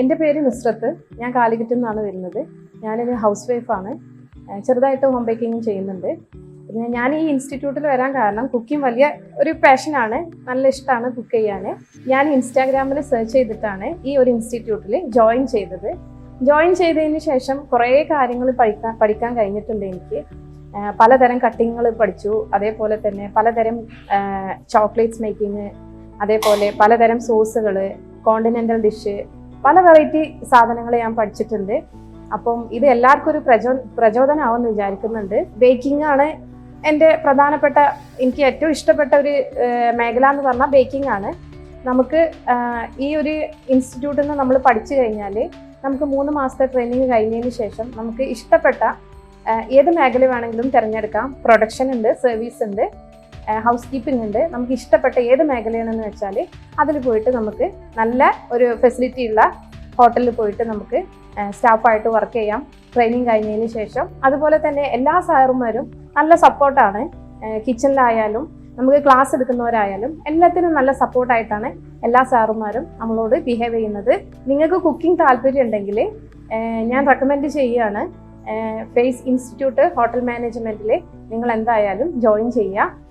എൻ്റെ പേര് നുസ്രത്ത്. ഞാൻ കാലിക്കറ്റിൽ നിന്നാണ് വരുന്നത്. ഞാനൊരു ഹൗസ് വൈഫാണ്. ചെറുതായിട്ട് ഹോം ബേക്കിങ്ങും ചെയ്യുന്നുണ്ട്. പിന്നെ ഞാൻ ഈ ഇൻസ്റ്റിറ്റ്യൂട്ടിൽ വരാൻ കാരണം കുക്കിംഗ് വലിയ ഒരു പാഷനാണ്. നല്ല ഇഷ്ടമാണ് കുക്ക് ചെയ്യാൻ. ഞാൻ ഇൻസ്റ്റാഗ്രാമിൽ സെർച്ച് ചെയ്തിട്ടാണ് ഈ ഒരു ഇൻസ്റ്റിറ്റ്യൂട്ടിൽ ജോയിൻ ചെയ്തത്. ജോയിൻ ചെയ്തതിന് ശേഷം കുറേ കാര്യങ്ങൾ പഠിക്കാൻ കഴിഞ്ഞിട്ടുണ്ട് എനിക്ക്. പലതരം കട്ടിങ്ങുകൾ പഠിച്ചു. അതേപോലെ തന്നെ പലതരം ചോക്ലേറ്റ്സ് മേക്കിങ്, അതേപോലെ പലതരം സോസുകൾ, കോണ്ടിനെൻ്റൽ ഡിഷ്, പല വെറൈറ്റി സാധനങ്ങൾ ഞാൻ പഠിച്ചിട്ടുണ്ട്. അപ്പം ഇത് എല്ലാവർക്കും ഒരു പ്രചോദനമാവുമെന്ന് വിചാരിക്കുന്നുണ്ട്. ബേക്കിംഗ് ആണ് എൻ്റെ പ്രധാനപ്പെട്ട, എനിക്ക് ഏറ്റവും ഇഷ്ടപ്പെട്ട ഒരു മേഖല എന്ന് പറഞ്ഞാൽ ബേക്കിംഗ് ആണ്. നമുക്ക് ഈ ഒരു ഇൻസ്റ്റിറ്റ്യൂട്ടിൽ നിന്ന് നമ്മൾ പഠിച്ചു കഴിഞ്ഞാൽ നമുക്ക് 3 മാസത്തെ ട്രെയിനിങ് കഴിഞ്ഞതിന് ശേഷം നമുക്ക് ഇഷ്ടപ്പെട്ട ഏത് മേഖല വേണമെങ്കിലും തിരഞ്ഞെടുക്കാം. പ്രൊഡക്ഷൻ ഉണ്ട്, സർവീസ് ഉണ്ട്, ഹൗസ് കീപ്പിംഗ് ഉണ്ട്. നമുക്ക് ഇഷ്ടപ്പെട്ട ഏത് മേഖലയാണെന്ന് വെച്ചാൽ അതിൽ പോയിട്ട് നമുക്ക് നല്ല ഒരു ഫെസിലിറ്റി ഉള്ള ഹോട്ടലിൽ പോയിട്ട് നമുക്ക് സ്റ്റാഫായിട്ട് വർക്ക് ചെയ്യാം ട്രെയിനിങ് കഴിഞ്ഞതിന് ശേഷം. അതുപോലെ തന്നെ എല്ലാ സാറുമാരും നല്ല സപ്പോർട്ടാണ്. കിച്ചണിലായാലും നമുക്ക് ക്ലാസ് എടുക്കുന്നവരായാലും എല്ലാത്തിനും നല്ല സപ്പോർട്ടായിട്ടാണ് എല്ലാ സാറുമാരും നമ്മളോട് ബിഹേവ് ചെയ്യുന്നത്. നിങ്ങൾക്ക് കുക്കിംഗ് താല്പര്യം ഉണ്ടെങ്കിൽ ഞാൻ റെക്കമെൻഡ് ചെയ്യുകയാണ്. ഫേസ് ഇൻസ്റ്റിറ്റ്യൂട്ട് ഹോട്ടൽ മാനേജ്മെൻറ്റിൽ നിങ്ങൾ എന്തായാലും ജോയിൻ ചെയ്യുക.